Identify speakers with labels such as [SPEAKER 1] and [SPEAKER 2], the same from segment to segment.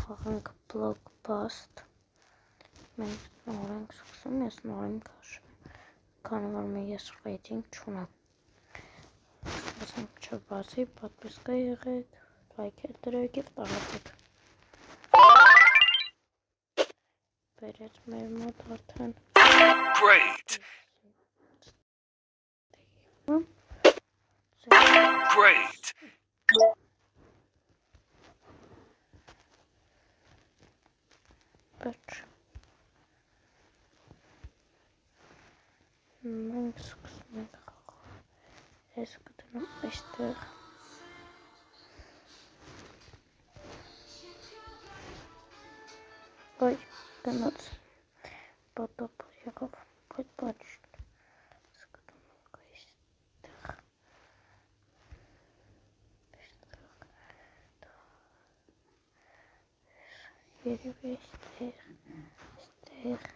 [SPEAKER 1] խաղանք blockbust։ Մենք նոր ենք սկսում, ես նոր եմ քաշում, քանի որ ես ռեյտինգ չունեմ։ Ասենք չբացի, պատպիսկա եղեք, լայք դրեք և տարածեք։ Բերեց մեր մոտ արդեն։
[SPEAKER 2] Great. Great.
[SPEAKER 1] Բայց մենք սկսում ենք խաղալ։ Ես կդնում այստեղ։ Ոյ, գնաց։ Պատապ եղավ, բայց բաչ։ Ես կդնում ենք այստեղ։ Երևի այստեղ, այստեղ,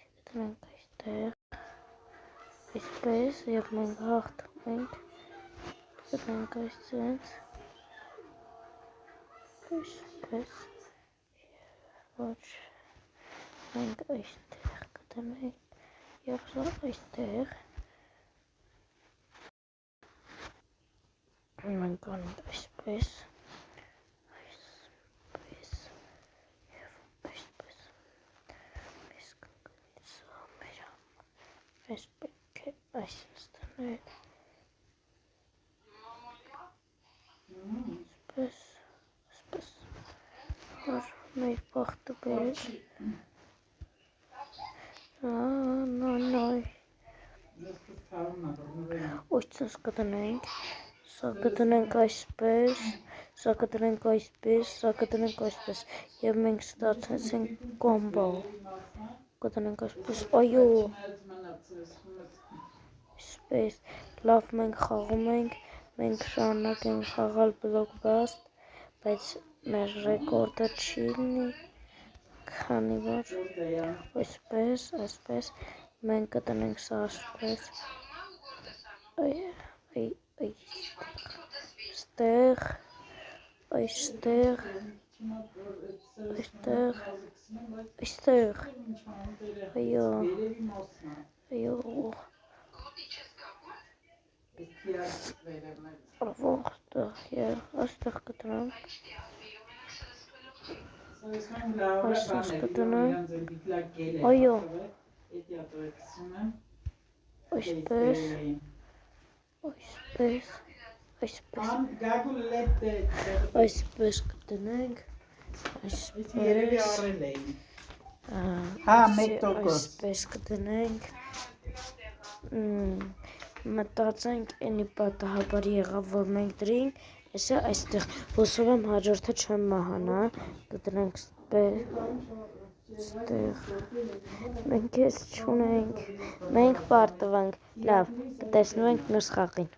[SPEAKER 1] գտնենք այստեղ, այսպես, և մենք հաղթում ենք, գտնենք այսպես, այսպես, ոչ, մենք այստեղ գտնենք, և սա այստեղ, մենք անենք այսպես, Այս պետք է այս ստանել, ասպես, որ մեր բախտը բերեց, նոյ, ոյցնս կտնենք, սա կտնենք այսպես, սա կտնենք այսպես, սա կտնենք այսպես, և մենք ստացեցենք կոմբո, կտնենք այսպես, այո, այսպես, լավ մենք խաղում ենք, մենք շարունակ ենք խաղալ blockbust, բայց մեր ռեկորդը չի լինի, քանի որ այսպես, այսպես, մենք կտնենք սա այսպես, այստեղ, այստեղ, այստեղ, այստեղ, այո, այո, այստեղ կտրանք, այսպես կտրանք, այո, այսպես, այսպես, այսպես, այսպես կտնենք, այսպես կտնենք, մտածենք էնի պատահաբար եղավ, որ մենք դրինք, եսը այստեղ, հուսով եմ հաջորդը չեմ մահանա, կտրենք ստեղ, մենք ես չունենք, մենք պարտվանք, լավ, կտեսնվենք մյուս խաղին։